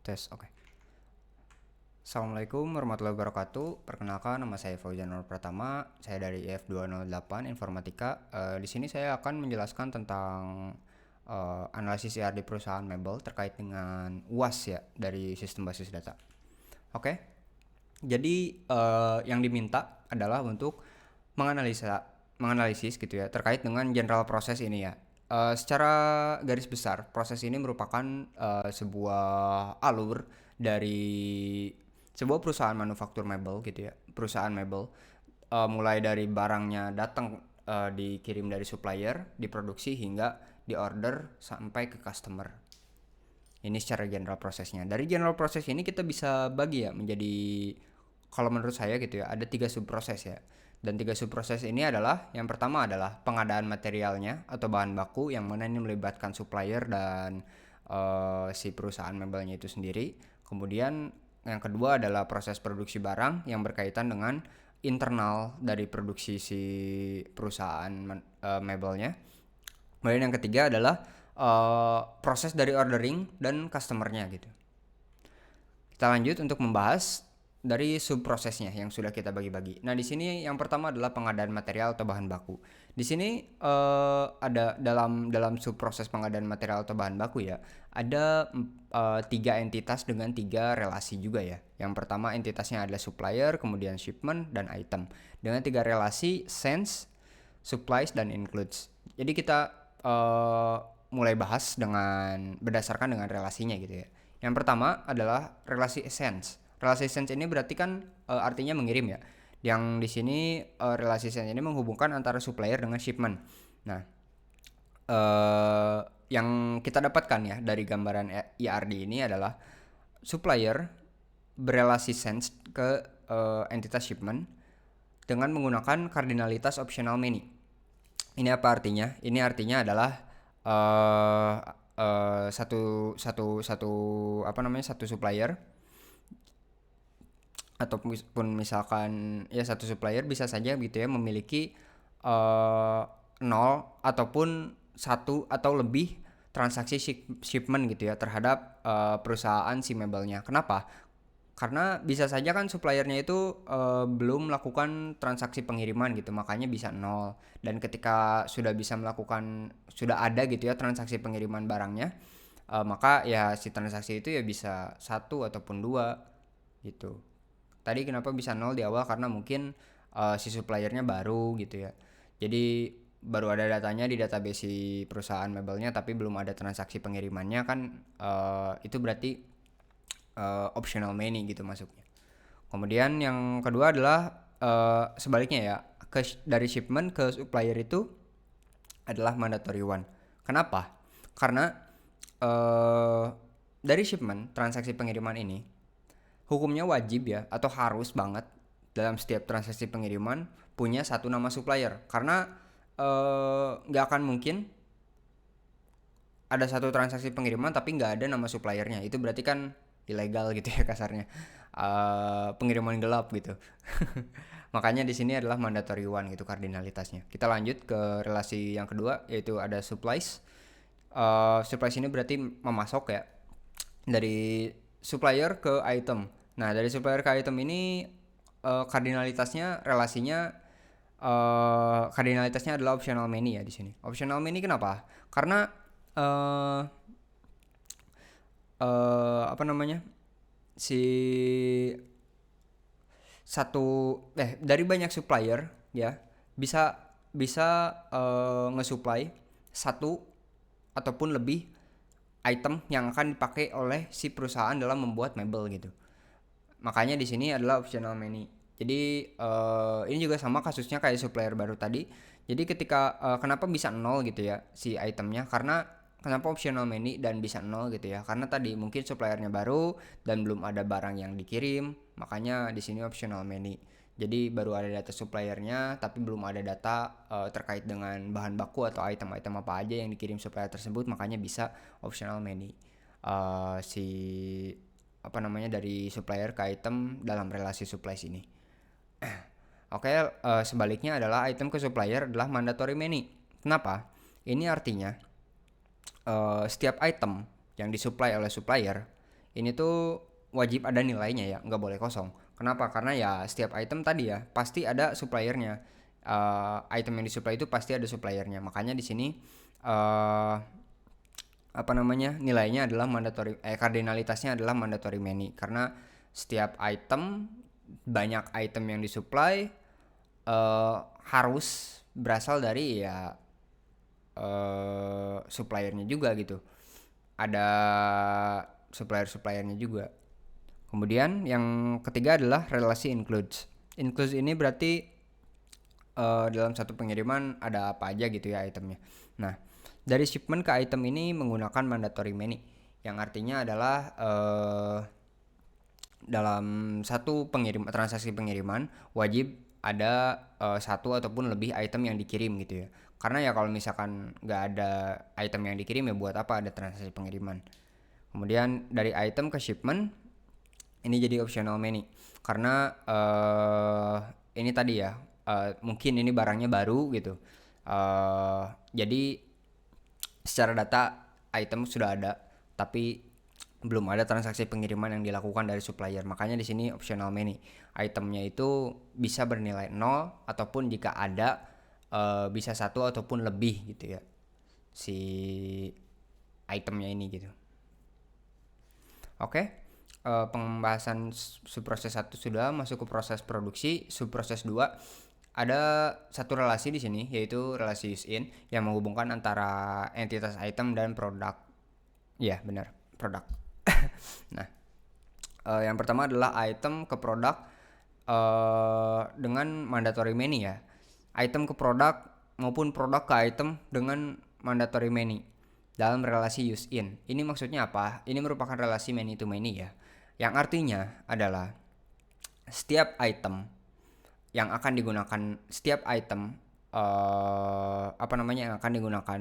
Tes, oke. Assalamualaikum warahmatullahi wabarakatuh. Perkenalkan, nama saya Fauzan Nur Pratama. Saya dari IF208 Informatika. Di sini saya akan menjelaskan tentang analisis IRD perusahaan mebel terkait dengan UAS ya dari sistem basis data. Oke. Jadi yang diminta adalah untuk menganalisis gitu ya terkait dengan general proses ini ya. Secara garis besar, proses ini merupakan sebuah alur dari sebuah perusahaan manufaktur mebel gitu ya, perusahaan mebel, mulai dari barangnya datang, dikirim dari supplier, diproduksi hingga diorder sampai ke customer. Ini secara general prosesnya. Dari general proses ini kita bisa bagi ya menjadi, kalau menurut saya gitu ya, ada 3 subproses ya. Dan 3 subproses ini adalah, yang pertama adalah pengadaan materialnya atau bahan baku, yang mana ini melibatkan supplier dan si perusahaan mebelnya itu sendiri. Kemudian yang kedua adalah proses produksi barang yang berkaitan dengan internal dari produksi si perusahaan mebelnya. Kemudian yang ketiga adalah proses dari ordering dan customernya gitu. Kita lanjut untuk membahas dari subprosesnya yang sudah kita bagi-bagi. Nah, di sini yang pertama adalah pengadaan material atau bahan baku. Di sini ada dalam subproses pengadaan material atau bahan baku ya, ada 3 entitas dengan 3 relasi juga ya. Yang pertama entitasnya adalah supplier, kemudian shipment dan item. Dengan 3 relasi sense, supplies dan includes. Jadi kita mulai bahas dengan berdasarkan dengan relasinya gitu ya. Yang pertama adalah relasi essence. Relasi essence ini berarti kan artinya mengirim ya. Yang di sini relasi essence ini menghubungkan antara supplier dengan shipment. Nah, yang kita dapatkan ya dari gambaran IRD ini adalah supplier berelasi sense ke entitas shipment dengan menggunakan kardinalitas optional many. Ini apa artinya? Ini artinya adalah uh, satu supplier ataupun misalkan ya satu supplier bisa saja gitu ya memiliki 0 ataupun satu atau lebih transaksi shipment gitu ya terhadap perusahaan si mebelnya. Kenapa? Karena bisa saja kan suppliernya itu belum melakukan transaksi pengiriman gitu, makanya bisa nol. Dan ketika sudah ada gitu ya transaksi pengiriman barangnya, maka ya si transaksi itu ya bisa satu ataupun dua gitu. Tadi kenapa bisa nol di awal, karena mungkin si suppliernya baru gitu ya, jadi baru ada datanya di database si perusahaan mebelnya tapi belum ada transaksi pengirimannya kan, itu berarti optional many gitu masuknya. Kemudian yang kedua adalah sebaliknya ya, dari shipment ke supplier itu adalah mandatory one. Kenapa? Karena uh, dari shipment transaksi pengiriman ini hukumnya wajib ya atau harus banget dalam setiap transaksi pengiriman punya satu nama supplier, karena nggak akan mungkin ada satu transaksi pengiriman tapi nggak ada nama suppliernya. Itu berarti kan ilegal gitu ya kasarnya. Pengiriman gelap gitu. Makanya di sini adalah mandatory one gitu kardinalitasnya. Kita lanjut ke relasi yang kedua, yaitu ada supplies. Supplies ini berarti memasok ya dari supplier ke item. Nah, dari supplier ke item ini kardinalitasnya adalah optional many ya di sini. Optional many kenapa? Karena uh, apa namanya, si dari banyak supplier ya bisa bisa nge-supply satu ataupun lebih item yang akan dipakai oleh si perusahaan dalam membuat mebel gitu. Makanya di sini adalah optional many. Jadi ini juga sama kasusnya kayak supplier baru tadi. Jadi ketika kenapa bisa nol gitu ya si itemnya, karena kenapa optional many dan bisa nol gitu ya, karena tadi mungkin suppliernya baru dan belum ada barang yang dikirim, makanya di sini optional many. Jadi baru ada data suppliernya tapi belum ada data terkait dengan bahan baku atau item-item apa aja yang dikirim supplier tersebut, makanya bisa optional many. Si apa namanya, dari supplier ke item dalam relasi supplies ini. Oke, sebaliknya adalah item ke supplier adalah mandatory many. Kenapa? Ini artinya setiap item yang disuplai oleh supplier Ini tuh wajib ada nilainya ya, nggak boleh kosong. Kenapa? Karena ya setiap item tadi ya pasti ada suppliernya. Item yang disuplai itu pasti ada suppliernya. Makanya di sini uh, apa namanya, nilainya adalah mandatory, kardinalitasnya adalah mandatory many, karena setiap item, banyak item yang disuplai harus berasal dari ya suppliernya juga gitu, ada suppliernya juga. Kemudian yang ketiga adalah relasi includes. Includes ini berarti dalam satu pengiriman ada apa aja gitu ya itemnya. Nah, dari shipment ke item ini menggunakan mandatory many, yang artinya adalah dalam satu transaksi pengiriman wajib ada satu ataupun lebih item yang dikirim gitu ya. Karena ya kalau misalkan nggak ada item yang dikirim ya buat apa ada transaksi pengiriman. Kemudian dari item ke shipment ini jadi optional many, karena ini tadi ya mungkin ini barangnya baru gitu. Jadi secara data item sudah ada, tapi belum ada transaksi pengiriman yang dilakukan dari supplier. Makanya di sini optional many. Itemnya itu bisa bernilai 0 ataupun jika ada bisa satu ataupun lebih gitu ya si itemnya ini gitu. Oke. Pembahasan subproses 1 sudah, masuk ke proses produksi. Subproses 2 ada satu relasi di sini, yaitu relasi use in yang menghubungkan antara entitas item dan produk. Ya, benar, produk. Nah, yang pertama adalah item ke produk dengan mandatory many ya. Item ke produk maupun produk ke item dengan mandatory many dalam relasi use in. Ini maksudnya apa? Ini merupakan relasi many to many ya. Yang artinya adalah setiap item yang akan digunakan, setiap item yang akan digunakan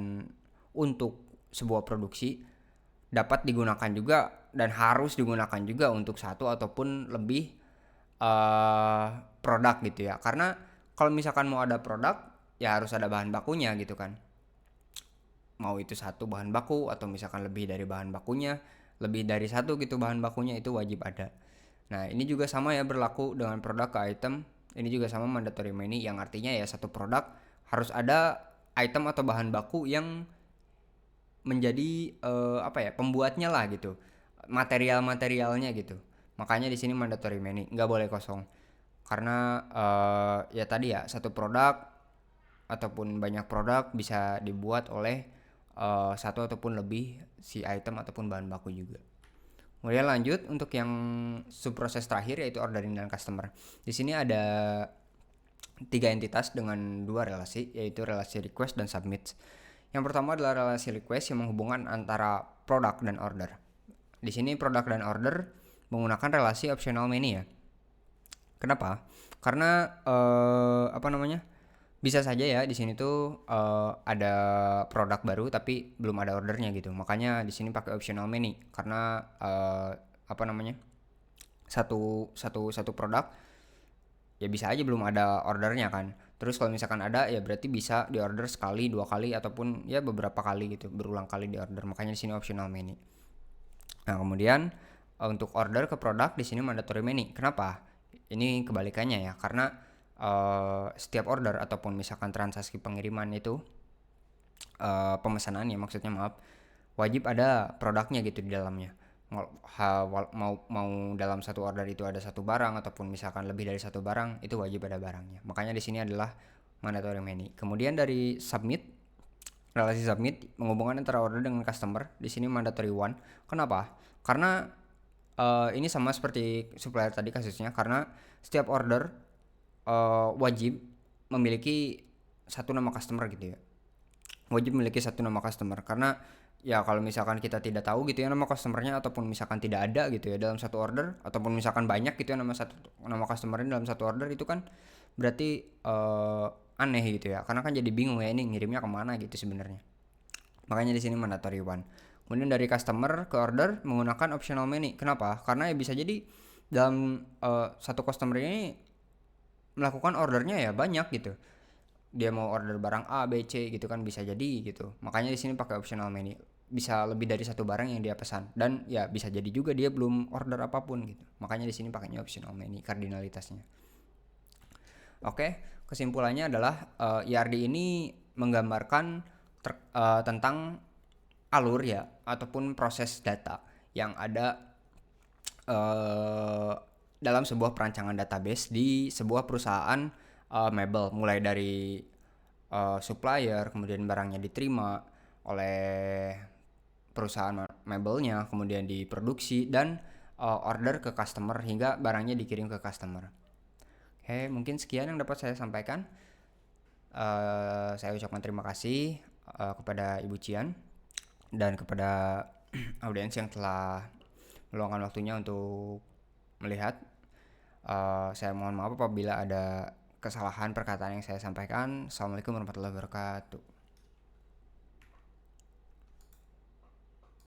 untuk sebuah produksi dapat digunakan juga dan harus digunakan juga untuk satu ataupun lebih produk gitu ya. Karena kalau misalkan mau ada produk ya harus ada bahan bakunya gitu kan. Mau itu satu bahan baku atau misalkan lebih dari bahan bakunya, lebih dari satu gitu bahan bakunya, itu wajib ada. Nah, ini juga sama ya, berlaku dengan produk ke item. Ini juga sama mandatory many, yang artinya ya satu produk harus ada item atau bahan baku yang menjadi pembuatnya lah gitu, materialnya gitu. Makanya di sini mandatory many, nggak boleh kosong. Karena ya tadi ya satu produk ataupun banyak produk bisa dibuat oleh satu ataupun lebih si item ataupun bahan baku juga. Kemudian lanjut untuk yang subproses terakhir, yaitu ordering dan customer. Di sini ada 3 entitas dengan 2 relasi, yaitu relasi request dan submit. Yang pertama adalah relasi request yang menghubungkan antara produk dan order. Di sini produk dan order menggunakan relasi optional many ya. Kenapa? Karena bisa saja ya di sini tuh ada produk baru tapi belum ada ordernya gitu. Makanya di sini pakai optional many, karena satu produk ya bisa aja belum ada ordernya kan. Terus kalau misalkan ada ya berarti bisa diorder sekali, 2 kali, ataupun ya beberapa kali gitu, berulang kali diorder. Makanya di sini optional many. Nah, kemudian untuk order ke produk di sini mandatory many. Kenapa? Ini kebalikannya ya, karena setiap order ataupun misalkan transaksi pengiriman itu pemesanan ya maksudnya, maaf, wajib ada produknya gitu di dalamnya. Mau dalam satu order itu ada satu barang ataupun misalkan lebih dari satu barang, itu wajib ada barangnya. Makanya di sini adalah mandatory many. Kemudian dari submit, relasi submit menghubungkan antara order dengan customer. Di sini mandatory one. Kenapa? Karena ini sama seperti supplier tadi kasusnya, karena setiap order wajib memiliki satu nama customer gitu ya. Wajib memiliki satu nama customer, karena ya kalau misalkan kita tidak tahu gitu ya nama customernya, ataupun misalkan tidak ada gitu ya dalam satu order, ataupun misalkan banyak gitu ya nama customernya dalam satu order, itu kan berarti aneh gitu ya, karena kan jadi bingung ya ini ngirimnya kemana gitu sebenarnya. Makanya di sini mandatory one. Kemudian dari customer ke order menggunakan optional many. Kenapa? Karena ya bisa jadi dalam satu customer ini melakukan ordernya ya banyak gitu. Dia mau order barang A, B, C gitu kan, bisa jadi gitu. Makanya di sini pakai optional many. bisa lebih dari satu barang yang dia pesan, dan ya bisa jadi juga dia belum order apapun gitu. Makanya di sini pakainya optional menu kardinalitasnya. Oke, kesimpulannya adalah ERD ini menggambarkan tentang alur ya ataupun proses data yang ada dalam sebuah perancangan database di sebuah perusahaan mebel, mulai dari supplier, kemudian barangnya diterima oleh perusahaan mebelnya, kemudian diproduksi dan order ke customer hingga barangnya dikirim ke customer. Oke, mungkin sekian yang dapat saya sampaikan. Saya ucapkan terima kasih kepada Ibu Cian dan kepada audiens yang telah meluangkan waktunya untuk melihat. Saya mohon maaf apabila ada kesalahan perkataan yang saya sampaikan. Assalamualaikum warahmatullahi wabarakatuh.